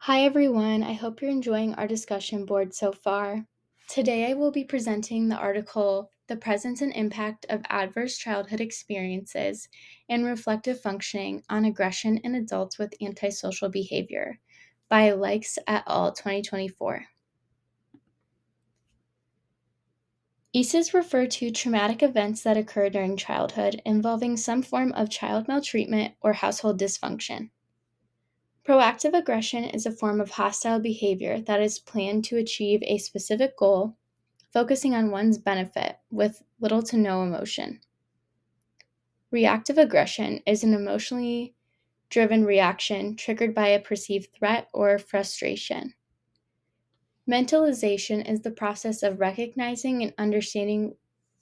Hi everyone, I hope you're enjoying our discussion board so far. Today I will be presenting the article, The Presence and Impact of Adverse Childhood Experiences and Reflective Functioning on Aggression in Adults with Antisocial Behavior by Likes et al. 2024. ACEs refer to traumatic events that occur during childhood involving some form of child maltreatment or household dysfunction. Proactive aggression is a form of hostile behavior that is planned to achieve a specific goal, focusing on one's benefit with little to no emotion. Reactive aggression is an emotionally driven reaction triggered by a perceived threat or frustration. Mentalization is the process of recognizing and understanding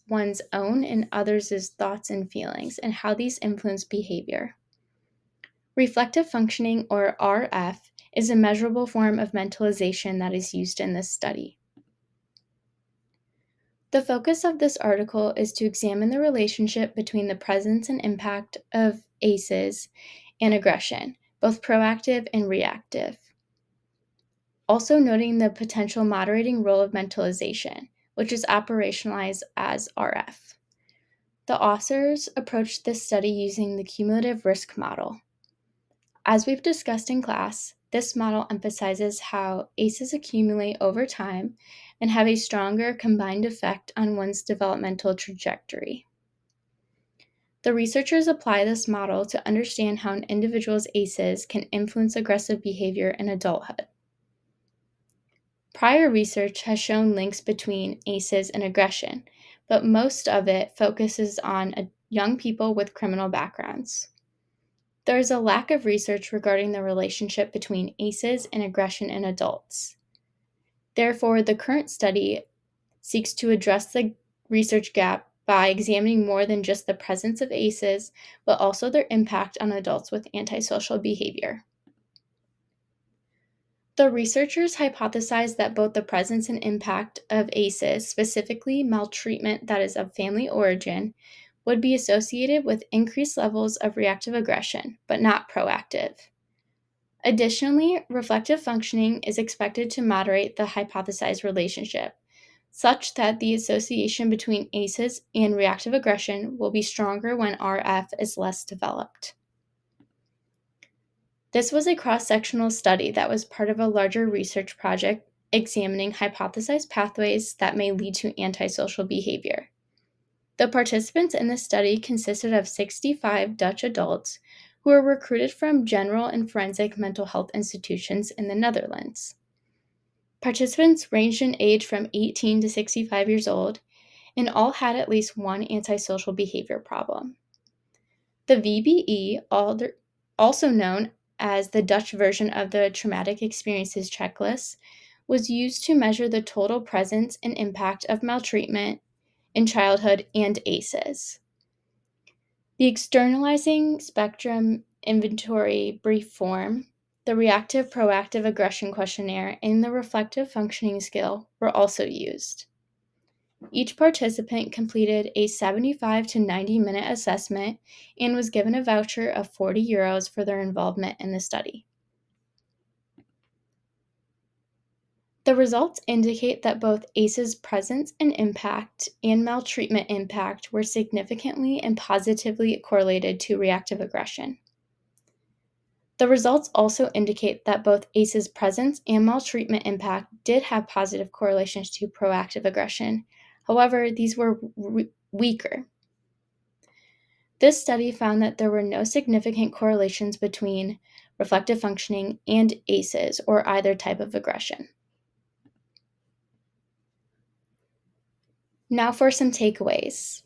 one's own and others' thoughts and feelings and how these influence behavior. Reflective functioning, or RF, is a measurable form of mentalization that is used in this study. The focus of this article is to examine the relationship between the presence and impact of ACEs and aggression, both proactive and reactive. Also noting the potential moderating role of mentalization, which is operationalized as RF. The authors approached this study using the cumulative risk model. As we've discussed in class, this model emphasizes how ACEs accumulate over time and have a stronger combined effect on one's developmental trajectory. The researchers apply this model to understand how an individual's ACEs can influence aggressive behavior in adulthood. Prior research has shown links between ACEs and aggression, but most of it focuses on young people with criminal backgrounds. There is a lack of research regarding the relationship between ACEs and aggression in adults. Therefore, the current study seeks to address the research gap by examining more than just the presence of ACEs, but also their impact on adults with antisocial behavior. The researchers hypothesized that both the presence and impact of ACEs, specifically maltreatment that is of family origin, would be associated with increased levels of reactive aggression, but not proactive. Additionally, reflective functioning is expected to moderate the hypothesized relationship, such that the association between ACEs and reactive aggression will be stronger when RF is less developed. This was a cross-sectional study that was part of a larger research project examining hypothesized pathways that may lead to antisocial behavior. The participants in this study consisted of 65 Dutch adults who were recruited from general and forensic mental health institutions in the Netherlands. Participants ranged in age from 18 to 65 years old, and all had at least one antisocial behavior problem. The VBE, also known as the Dutch version of the Traumatic Experiences Checklist, was used to measure the total presence and impact of maltreatment in childhood and ACEs. The Externalizing Spectrum Inventory Brief Form, the Reactive Proactive Aggression Questionnaire, and the Reflective Functioning Scale were also used. Each participant completed a 75 to 90-minute assessment and was given a voucher of €40 for their involvement in the study. The results indicate that both ACEs presence and impact and maltreatment impact were significantly and positively correlated to reactive aggression. The results also indicate that both ACEs presence and maltreatment impact did have positive correlations to proactive aggression. However, these were weaker. This study found that there were no significant correlations between reflective functioning and ACEs or either type of aggression. Now for some takeaways.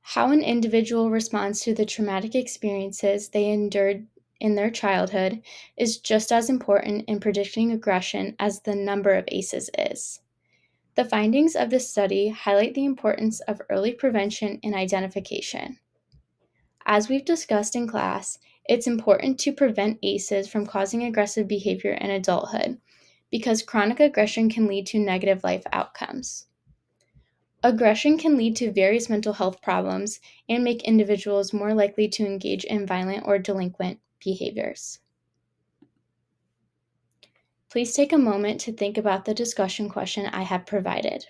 How an individual responds to the traumatic experiences they endured in their childhood is just as important in predicting aggression as the number of ACEs is. The findings of this study highlight the importance of early prevention and identification. As we've discussed in class, it's important to prevent ACEs from causing aggressive behavior in adulthood because chronic aggression can lead to negative life outcomes. Aggression can lead to various mental health problems and make individuals more likely to engage in violent or delinquent behaviors. Please take a moment to think about the discussion question I have provided.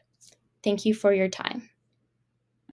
Thank you for your time.